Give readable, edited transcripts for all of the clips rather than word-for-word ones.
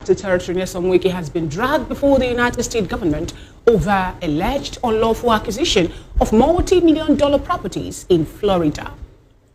The territory near WIKE has been dragged before the United States government over alleged unlawful acquisition of multi-million-dollar properties in Florida.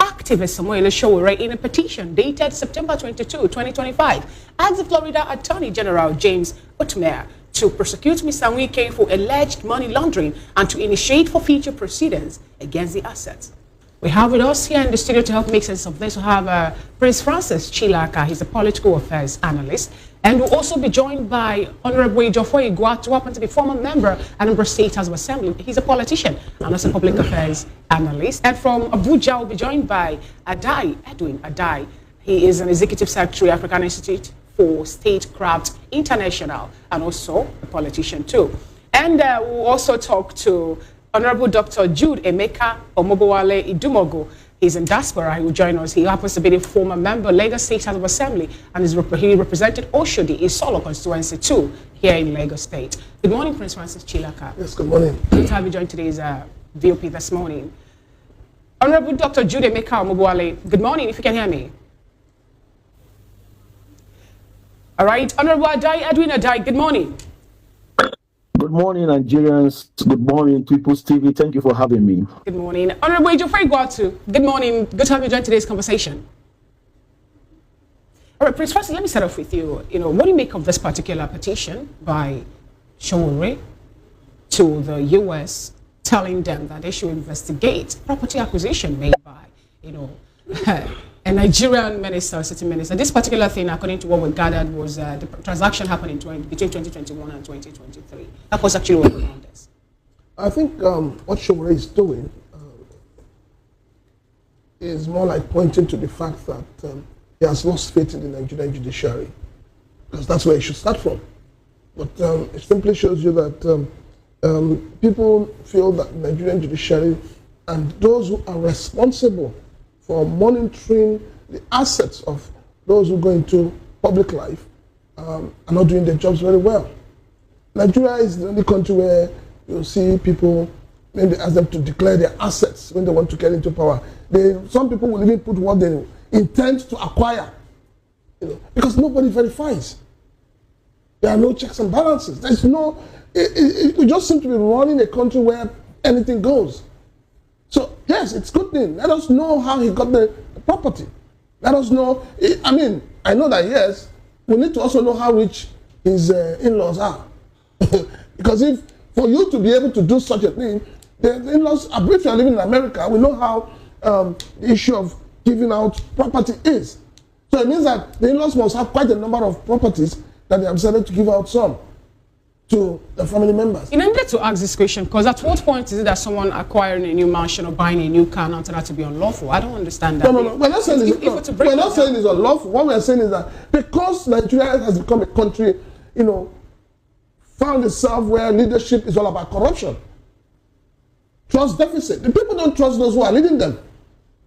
Activist sowere, in a petition dated September 22, 2025, asked the Florida Attorney General James Otmere to prosecute Mr. WIKE for alleged money laundering and to initiate for future proceedings against the assets. We have with us here in the studio to help make sense of this. We have Prince Francis Chilaka. He's a political affairs analyst. And we'll also be joined by Honorable Ejiofor Igua, who happens to be former member at Anambra State House of Assembly. He's a politician and also a public affairs analyst. And from Abuja, we'll be joined by Edwin Adai. He is an executive secretary, African Institute for Statecraft International, and also a politician too. And we'll also talk to Honorable Dr. Jude Emeka Omobowale Idumogo. He's in diaspora. He will join us. He happens to be the former member, Lagos State House of Assembly, and he represented Oshodi in Solo constituency too, here in Lagos State. Good morning, Prince Francis Chilaka. Yes, good morning. Good to have you join today's VOP this morning. Honorable Dr. Jude Emeka Omobowale, good morning, if you can hear me. All right, Honorable Edwin Adai, good morning. Good morning, Nigerians. Good morning, People's TV. Thank you for having me. Good morning. Honorable Ejiofor Igua, good morning. Good to have you join today's conversation. All right, Prince Francis, let me start off with you. What do you make of this particular petition by sowere to the U.S. telling them that they should investigate property acquisition made by, a Nigerian minister, city minister? This particular thing, according to what we gathered, was the transaction happened between 2021 and 2023. That was actually what we found this. I think what sowere is doing is more like pointing to the fact that he has lost faith in the Nigerian judiciary, because that's where he should start from. But it simply shows you that people feel that the Nigerian judiciary and those who are responsible for monitoring the assets of those who go into public life are not doing their jobs very well. Nigeria is the only country where you see people, maybe ask them to declare their assets when they want to get into power. Some people will even put what they intend to acquire, because nobody verifies. There are no checks and balances. There's no, we just seem to be running a country where anything goes. So, yes, it's a good thing. Let us know how he got the property. Let us know. I know that, yes, we need to also know how rich his in-laws are. Because for you to be able to do such a thing, the in-laws, if you are living in America, we know how the issue of giving out property is. So it means that the in-laws must have quite a number of properties that they have decided to give out some to the family members. I needed to ask this question because at what point is it that someone acquiring a new mansion or buying a new car now turned out to be unlawful? I don't understand that. No. We're not saying it's unlawful. What we're saying is that because Nigeria has become a country, found itself where leadership is all about corruption, trust deficit. The people don't trust those who are leading them.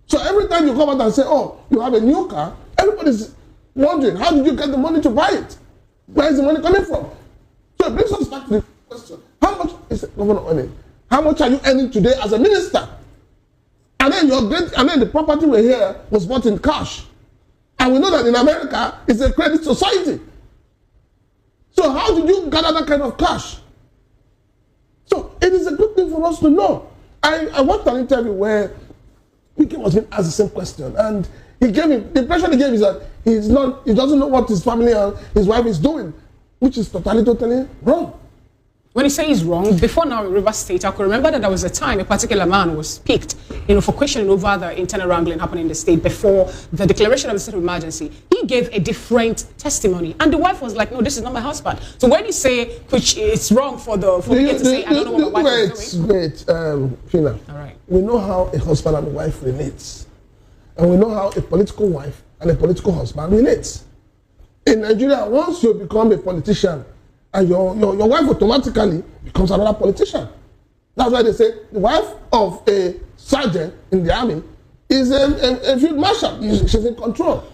So every time you come out and say, oh, you have a new car, everybody's wondering, how did you get the money to buy it? Where is the money coming from? So it brings us back to the question, how much is the governor earning? How much are you earning today as a minister? And then the property we're here was bought in cash. And we know that in America, it's a credit society. So how did you gather that kind of cash? So it is a good thing for us to know. I watched an interview where WIKE was being asked the same question, and the impression he gave is that he doesn't know what his family and his wife is doing, which is totally wrong. When you say he's wrong, before now in Rivers State, I could remember that there was a time a particular man was picked, for questioning over the internal wrangling happening in the state before the declaration of the state of emergency. He gave a different testimony, and the wife was like, "No, this is not my husband." So when you say, which it's wrong for the to say, "I don't know what my wife is doing." Wait, Fina. All right. We know how a husband and a wife relates, and we know how a political wife and a political husband relates. In Nigeria, once you become a politician, and your wife automatically becomes another politician. That's why they say the wife of a sergeant in the army is a field marshal. She's in control.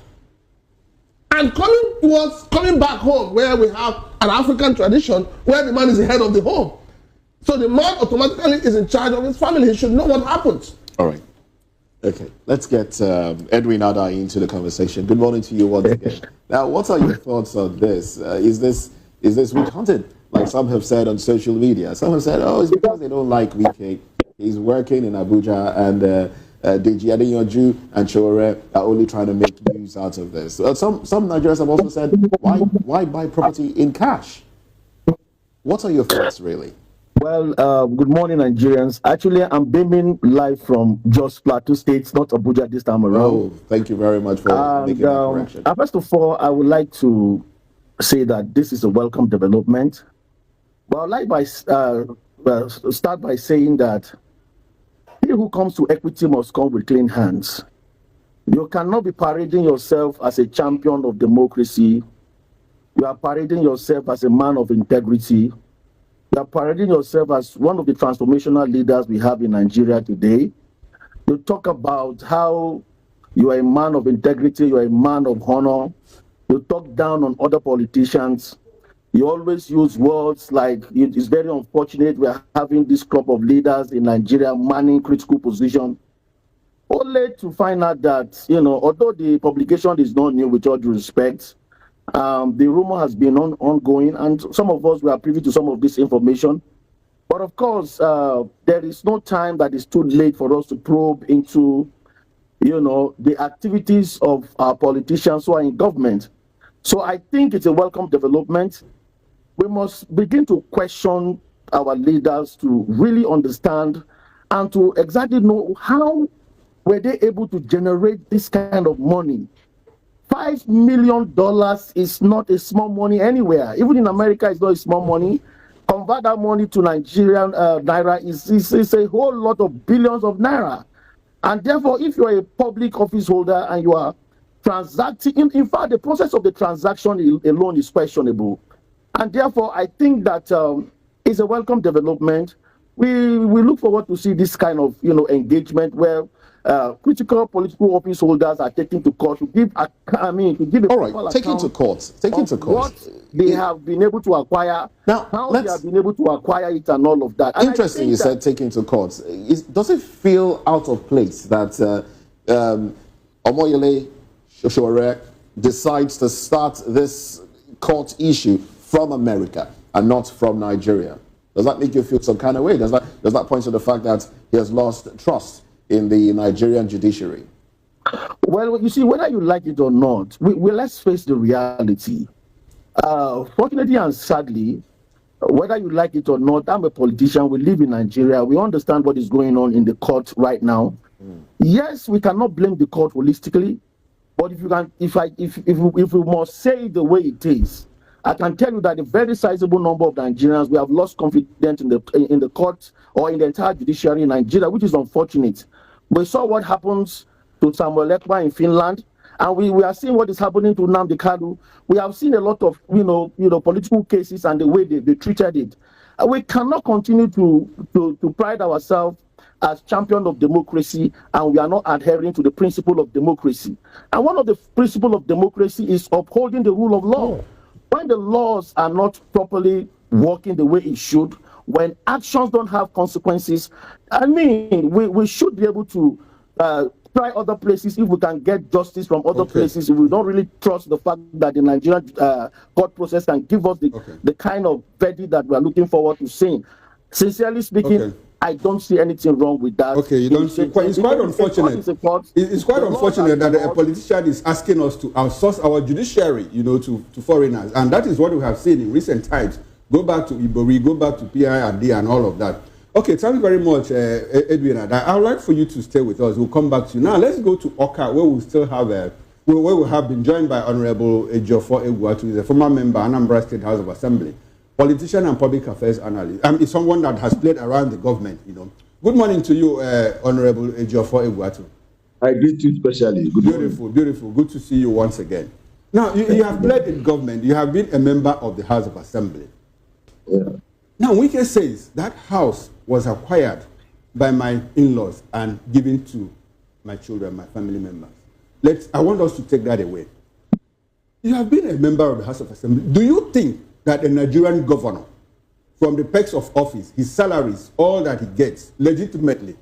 And coming back home, where we have an African tradition, where the man is the head of the home. So the man automatically is in charge of his family. He should know what happens. All right. Okay, let's get Edwin Ada into the conversation. Good morning to you once again. Now, what are your thoughts on this? Is this witch hunted? Like some have said on social media. Some have said, oh, it's because they don't like WIKE. He's working in Abuja, and Deji Adeyanju and Sowere are only trying to make news out of this. Some Nigerians have also said, why buy property in cash? What are your thoughts, really? Well, good morning, Nigerians. Actually, I'm beaming live from Jos Plateau State, not Abuja this time around. Oh, thank you very much for making that correction. First of all, I would like to say that this is a welcome development. But I'd like to start by saying that he who comes to equity must come with clean hands. You cannot be parading yourself as a champion of democracy. You are parading yourself as a man of integrity. You are parading yourself as one of the transformational leaders we have in Nigeria today. You talk about how you are a man of integrity, you are a man of honor. You talk down on other politicians. You always use words like, it's very unfortunate we are having this crop of leaders in Nigeria manning critical position. Only to find out that, although the publication is not new, with all due respect, the rumor has been ongoing, and some of us were privy to some of this information. But of course, there is no time that is too late for us to probe into, the activities of our politicians who are in government. So I think it's a welcome development. We must begin to question our leaders to really understand and to exactly know how were they able to generate this kind of money. $5 million is not a small money anywhere. Even in America, it's not a small money. Convert that money to Nigerian naira is a whole lot of billions of naira. And therefore, if you are a public office holder and you are transacting, in fact, the process of the transaction alone is questionable. And therefore, I think that it's a welcome development. We look forward to see this kind of engagement where critical political office holders are taken to court to give a all right, taken to court. What they have been able to acquire, now, how they have been able to acquire it, and all of that. And interesting, you said taken to court. Does it feel out of place that Omoyele Sowere decides to start this court issue from America and not from Nigeria? Does that make you feel some kind of way? Does that point to the fact that he has lost trust in the Nigerian judiciary? Well, you see, whether you like it or not, let's face the reality. Fortunately and sadly, whether you like it or not, I'm a politician. We live in Nigeria. We understand what is going on in the court right now. Yes, we cannot blame the court holistically, but if we must say it the way it is, I can tell you that a very sizable number of Nigerians, we have lost confidence in the court or in the entire judiciary in Nigeria, which is unfortunate. We saw what happens to Samuel Ekpa in Finland, and we are seeing what is happening to Nnamdi Kanu. We have seen a lot of political cases and the way they treated it. We cannot continue to pride ourselves as champion of democracy, and we are not adhering to the principle of democracy. And one of the principles of democracy is upholding the rule of law. When the laws are not properly working the way it should, when actions don't have consequences, we should be able to try other places if we can get justice from other places. If we don't really trust the fact that the Nigerian court process can give us the kind of verdict that we are looking forward to seeing. Sincerely speaking, I don't see anything wrong with that. Okay, you don't see. It's quite unfortunate. It's quite unfortunate that a politician is asking us to outsource our judiciary, to foreigners, and that is what we have seen in recent times. Go back to Ibori, go back to PIRD and all of that. Okay, thank you very much, Edwin. I would like for you to stay with us. We'll come back to you. Now, let's go to Oka, where we still have where we have been joined by Honorable Ejiofor Egwuatu, who is a former member, Anambra State House of Assembly, politician and public affairs analyst. It's someone that has played around the government, Good morning to you, Honorable Ejiofor Egwuatu. I greet you especially. Beautiful. Good to see you once again. Now, you have played in government. You have been a member of the House of Assembly. Yeah. Now, WIKE says that house was acquired by my in-laws and given to my children, my family members. I want us to take that away. You have been a member of the House of Assembly. Do you think that a Nigerian governor, from the perks of office, his salaries, all that he gets, legitimately,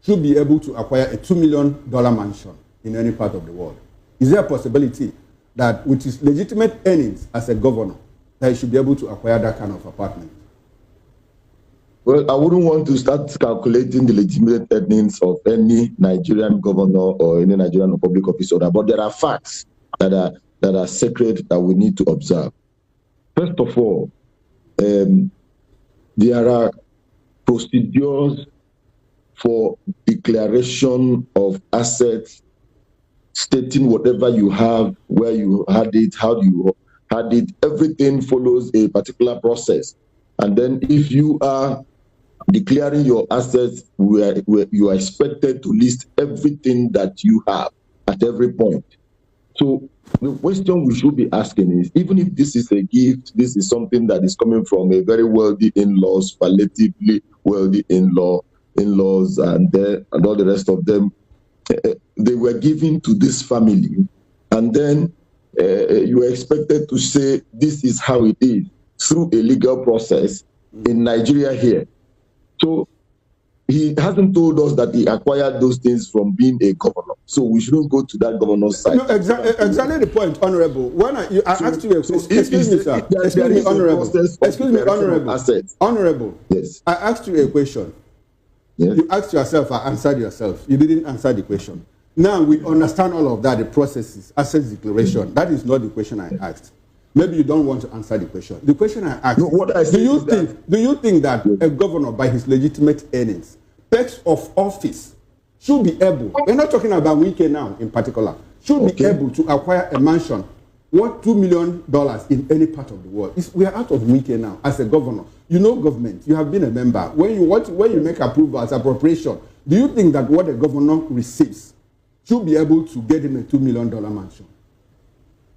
should be able to acquire a $2 million mansion in any part of the world? Is there a possibility that with his legitimate earnings as a governor, that he should be able to acquire that kind of apartment? Well, I wouldn't want to start calculating the legitimate earnings of any Nigerian governor or any Nigerian public officer, but there are facts that are sacred that we need to observe. First of all, there are procedures for declaration of assets, stating whatever you have, where you had it, how you had it. Everything follows a particular process. And then if you are declaring your assets, where you are expected to list everything that you have at every point. So the question we should be asking is, even if this is a gift, this is something that is coming from a very wealthy in-laws, relatively wealthy in-laws, and all the rest of them, they were given to this family, and then you are expected to say this is how it is through a legal process in Nigeria here. So he hasn't told us that he acquired those things from being a governor. So we shouldn't go to that governor's side. No, exactly the point, Honorable. When I asked you a question, excuse me, sir. Excuse me, Honorable. Excuse me, Honorable. Honorable. Yes. I asked you a question. Yes. You asked yourself, I answered yourself. You didn't answer the question. Now we understand all of that, the processes, assets declaration. That is not the question I asked. Maybe you don't want to answer the question. The question I asked, no, what I do you think that a governor, by his legitimate earnings, perks of office, should be able, we're not talking about WIKE now in particular, should be able to acquire a mansion worth $2 million in any part of the world? We are out of WIKE now as a governor. You know government, you have been a member. When you make approvals, appropriation, do you think that what a governor receives should be able to get him a $2 million mansion?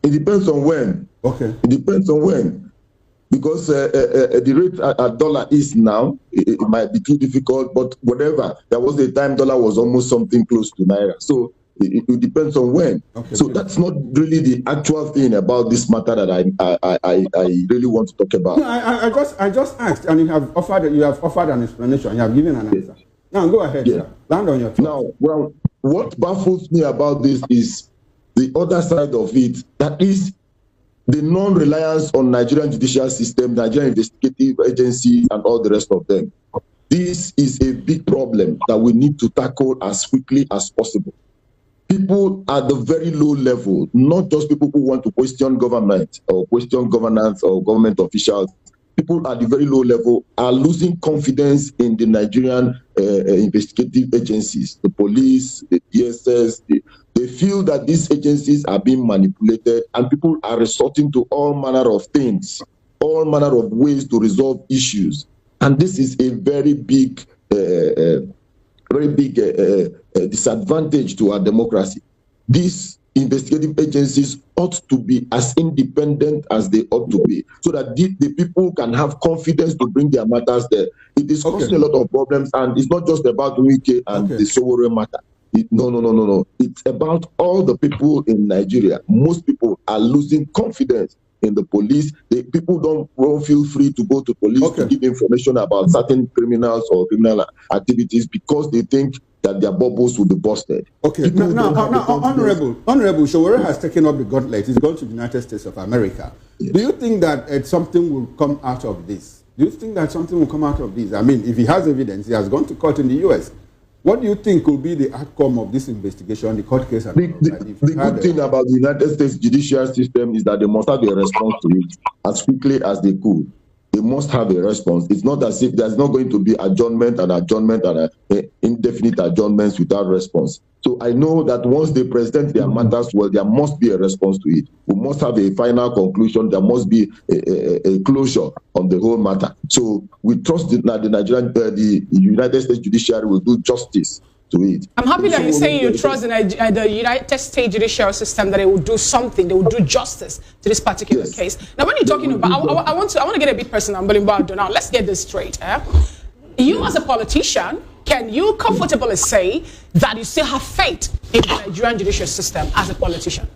It depends on when. Okay. It depends on when. Because the rate at dollar is now, it might be too difficult, but whatever. There was a time dollar was almost something close to Naira. So it depends on when. Okay, so that's not really the actual thing about this matter that I really want to talk about. No, I just asked, and you have offered an explanation. You have given an answer. Yes. Now go ahead, sir. Land on your thoughts. Now, well, what baffles me about this is the other side of it, that is the non-reliance on Nigerian judicial system, Nigerian investigative agencies, and all the rest of them. This is a big problem that we need to tackle as quickly as possible. People at the very low level, not just people who want to question government or question governance or government officials, people at the very low level are losing confidence in the Nigerian investigative agencies, the police, the DSS. They feel that these agencies are being manipulated, and people are resorting to all manner of things, all manner of ways to resolve issues. And this is a very big disadvantage to our democracy. These investigative agencies ought to be as independent as they ought to be, so that the people can have confidence to bring their matters there. It is causing a lot of problems, and it's not just about WIKE and the sowere matter. No. It's about all the people in Nigeria. Most people are losing confidence in the police. People don't feel free to go to police to give information about certain criminals or criminal activities because they think that their bubbles will be busted. Okay, now Honorable Sowere has taken up the gauntlet. He's gone to the United States of America. Yes. Do you think that something will come out of this? Do you think that something will come out of this? I mean, if he has evidence, he has gone to court in the U.S. What do you think will be the outcome of this investigation, the court case? The good thing about the United States judicial system is that they must have a response to it as quickly as they could. They must have a response. It's not as if there's not going to be adjournment and indefinite adjournments without response. So I know that once they present their matters, well, there must be a response to it. We must have a final conclusion. There must be a closure on the whole matter. So we trust that the United States judiciary will do justice to it. I'm happy that you're saying you trust the United States judicial system, that it will do something, they will do justice to this particular case. Now, when you're talking about, I want to get a bit personal, now let's get this straight. You as a politician, can you comfortably say that you still have faith in the Nigerian judicial system as a politician?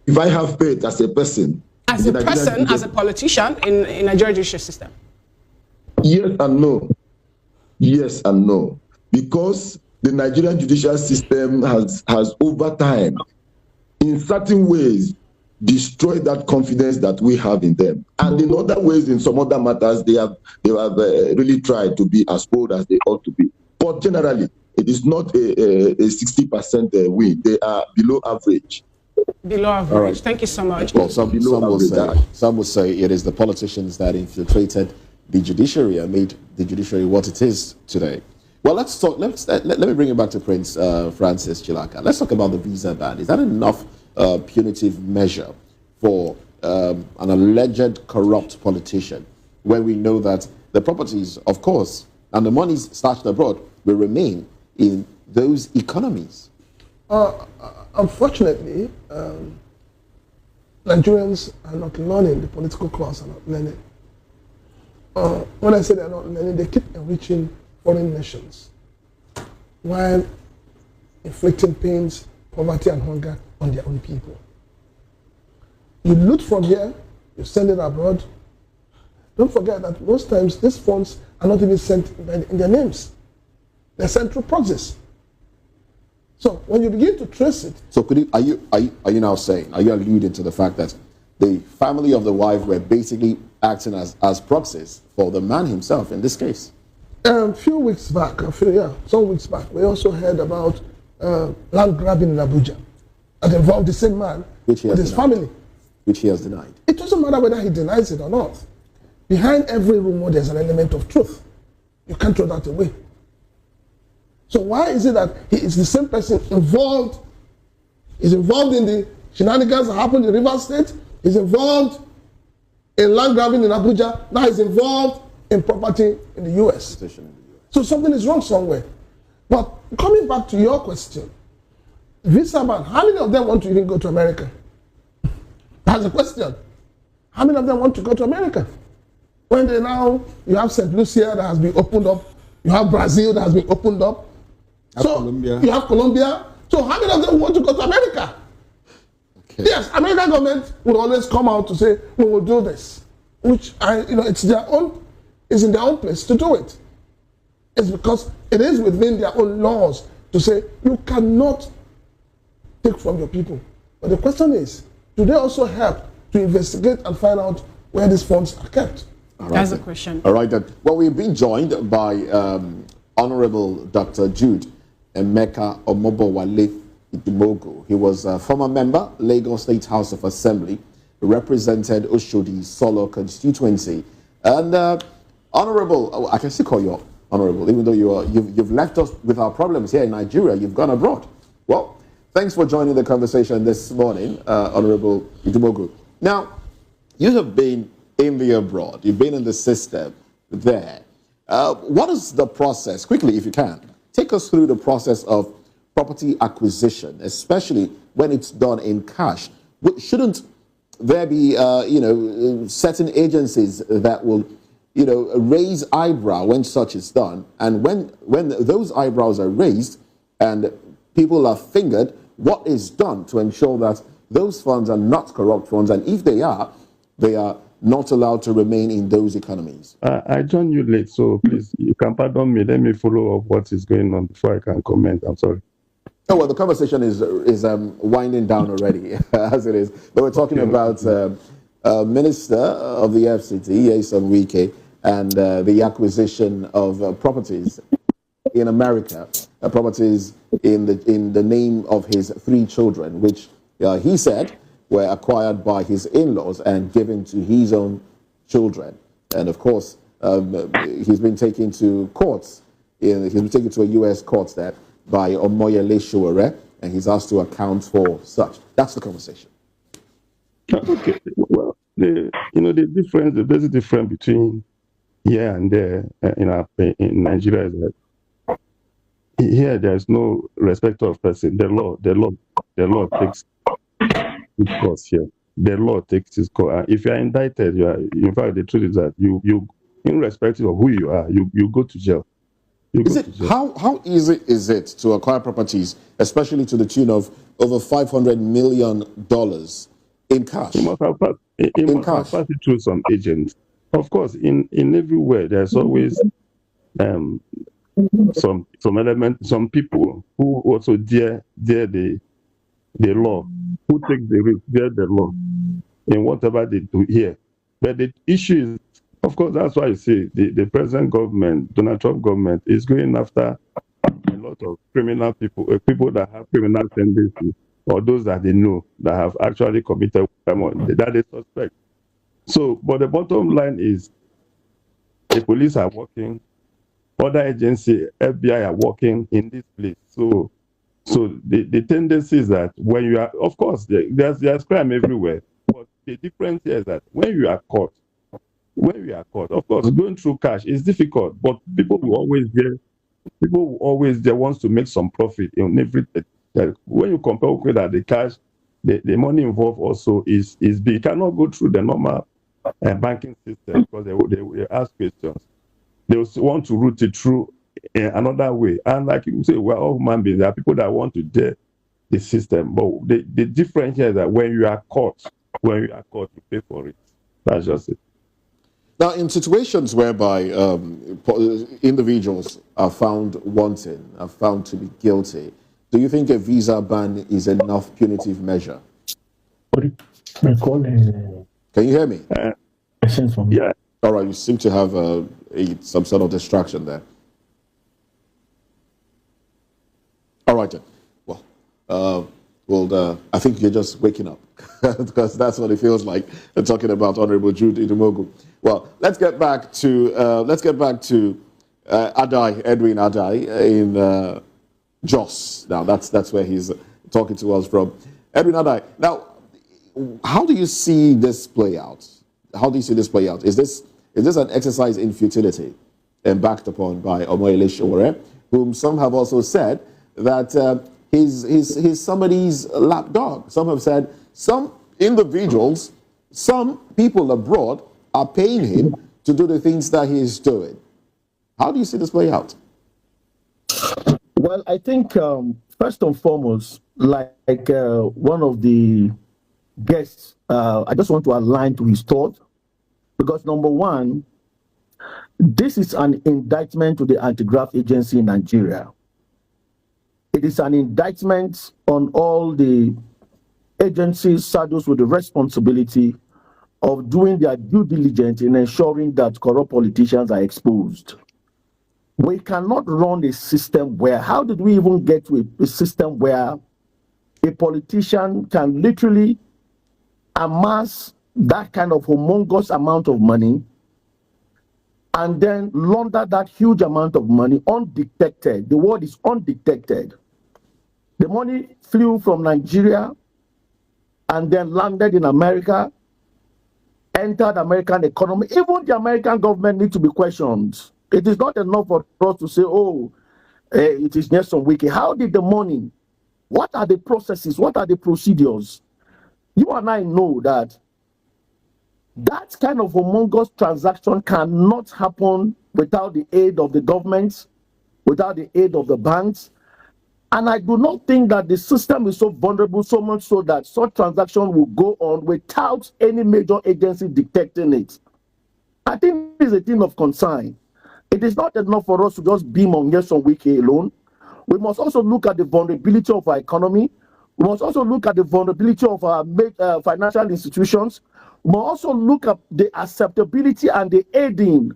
If I have faith as a person, as a politician in the Nigerian judicial system? Yes and no. Yes and no. because the Nigerian judicial system has over time, in certain ways, destroyed that confidence that we have in them. And in other ways, in some other matters, they have really tried to be as bold as they ought to be. But generally, it is not a 60% win. They are below average. Below average. Right. Thank you so much. Well, some will say it is the politicians that infiltrated the judiciary and made the judiciary what it is today. Well, let's talk. Let me bring it back to Prince Francis Chilaka. Let's talk about the visa ban. Is that enough punitive measure for an alleged corrupt politician, when we know that the properties, of course, and the monies stashed abroad will remain in those economies? Unfortunately, Nigerians are not learning. The political class are not learning. When I say they're not learning, they keep enriching foreign nations while inflicting pains, poverty, and hunger on their own people. You loot from here, you send it abroad. Don't forget that most times these funds are not even sent in their names. They're sent through proxies. So when you begin to trace it... So are you now saying, are you alluding to the fact that the family of the wife were basically acting as proxies for the man himself in this case? Some weeks back, we also heard about land grabbing in Abuja that involved the same man with his family. Which he has denied. It doesn't matter whether he denies it or not. Behind every rumor, there's an element of truth. You can't throw that away. So why is it that he is the same person involved? He's involved in the shenanigans that happened in Rivers State. He's involved in land grabbing in Abuja. Now he's involved in property in the US. So something is wrong somewhere. But coming back to your question, visa ban, how many of them want to even go to America? That's a question. How many of them want to go to America? When you have St. Lucia that has been opened up, you have Brazil that has been opened up, you have Colombia. So how many of them want to go to America? Okay. Yes, American government will always come out to say, we will do this, which it's in their own place to do it. It's because it is within their own laws to say, you cannot take from your people. But the question is, do they also help to investigate and find out where these funds are kept? Right. That's a question. All right. Well, we've been joined by Honorable Dr. Jude Emeka Omobowale Idumogo. He was a former member, Lagos State House of Assembly, represented Oshodi Solo constituency. And Honorable, I can still call you Honorable, even though you've left us with our problems here in Nigeria. You've gone abroad. Well, thanks for joining the conversation this morning, Honorable Idumogo. Now, you have been in the abroad. You've been in the system there. What is the process? Quickly, if you can, take us through the process of property acquisition, especially when it's done in cash. Shouldn't there be, certain agencies that will, raise eyebrow when such is done? And when those eyebrows are raised and people are fingered, what is done to ensure that those funds are not corrupt funds? And if they are not allowed to remain in those economies? I joined you late, so please, you can pardon me. Let me follow up what is going on before I can comment. I'm sorry. Oh, well, the conversation is winding down already, as it is. But we're talking about Minister of the FCT, WIKE, and the acquisition of properties in America, properties in the name of his 3 children, which he said were acquired by his in-laws and given to his own children. And of course, he's been taken to courts. He's been taken to a U.S. court there by Omoyele Sowere, and he's asked to account for such. That's the conversation. Okay. Well, the basic difference between here and there in Nigeria is that here there's no respect of person. The law takes its course here. The law takes its course. If you are indicted, in fact, the truth is that you irrespective of who you are, you go to jail. How easy is it to acquire properties, especially to the tune of over $500 million in cash? You must have passed it through some agents. Of course, in everywhere there's always some element, some people who also dare the law, who take the risk, dare the law in whatever they do here. But the issue is, of course, that's why I say the present government, Donald Trump government, is going after a lot of criminal people, people that have criminal tendencies, or those that they know that have actually committed crime that they suspect. So, but the bottom line is, the police are working, other agencies, FBI are working in this place. So the tendency is that when you are, of course, there's crime everywhere, but the difference here is that when you are caught, of course, going through cash is difficult, but people will always there wants to make some profit in everything. When you compare with that, the cash, the money involved also is big. You cannot go through the normal banking system because they ask questions. They want to route it through another way. And like you say, we're all human beings. There are people that want to dare the system. But the difference here is that when you are caught, you pay for it. That's just it. Now, in situations whereby individuals are found wanting, are found to be guilty, do you think a visa ban is enough punitive measure? Can you hear me? Yeah. All right, you seem to have some sort of distraction there. All right, then. Well, I think you're just waking up because that's what it feels like talking about Honorable Jude Idumogu. Well, let's get back to Adai, Edwin Adai in Jos. Now, that's where he's talking to us from. Edwin Adai. Now, how do you see this play out? Is this an exercise in futility embarked upon by Omoyele Sowore, whom some have also said that he's somebody's lapdog? Some have said some individuals, some people abroad are paying him to do the things that he is doing. How do you see this play out? Well, I think first and foremost, like one of the guests, I just want to align to his thought, because number one, this is an indictment to the anti-graft agency in Nigeria. It is an indictment on all the agencies saddled with the responsibility of doing their due diligence in ensuring that corrupt politicians are exposed. We cannot run a system where, how did we even get to a system where a politician can literally amass that kind of humongous amount of money and then launder that huge amount of money undetected? The word is undetected. The money flew from Nigeria and then landed in America, entered American economy. Even the American government needs to be questioned. It is not enough for us to say, oh, it is Nyesom Wike. How did the money, what are the processes, what are the procedures? You and I know that that kind of humongous transaction cannot happen without the aid of the government, without the aid of the banks. And I do not think that the system is so vulnerable, so much so that such transaction will go on without any major agency detecting it. I think it's a thing of concern. It is not enough for us to just beam on Nyesom Wike alone. We must also look at the vulnerability of our economy. We must also look at the vulnerability of our financial institutions. We must also look at the acceptability and the aiding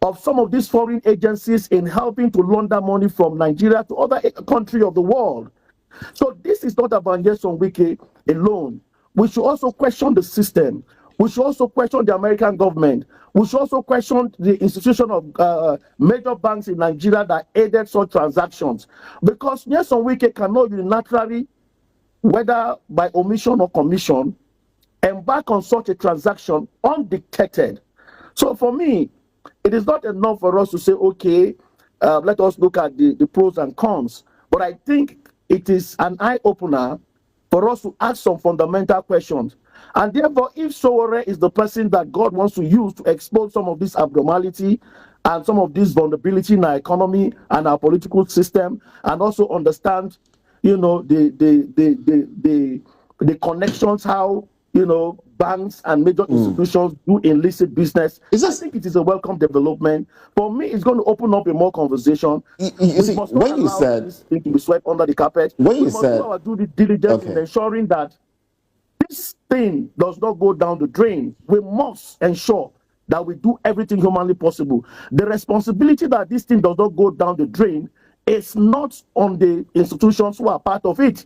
of some of these foreign agencies in helping to launder money from Nigeria to other countries of the world. So this is not about Nyesom Wike alone. We should also question the system. We should also question the American government. We should also question the institution of major banks in Nigeria that aided such transactions. Because Nyesom Wike cannot unilaterally, whether by omission or commission, embark on such a transaction undetected. So for me, it is not enough for us to say, okay, let us look at the pros and cons. But I think it is an eye-opener for us to ask some fundamental questions. And therefore, if Sowore is the person that God wants to use to expose some of this abnormality and some of this vulnerability in our economy and our political system, and also understand, you know, the connections, how, you know, banks and major institutions do illicit business. I think it is a welcome development. For me, it's going to open up a more conversation. You see, when you said this thing to be swept under the carpet, when you must said, do our due diligence in ensuring that this thing does not go down the drain. We must ensure that we do everything humanly possible. The responsibility that this thing does not go down the drain is not on the institutions who are part of it.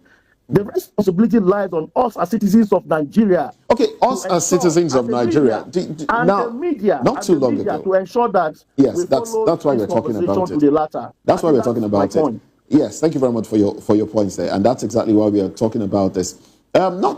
The responsibility lies on us as citizens of Nigeria. Okay, us as citizens of Nigeria. The media, not too long ago, to ensure that yes, that's why we're talking about it. That's why we're talking about it. Yes, thank you very much for your points there, and that's exactly why we are talking about this. Not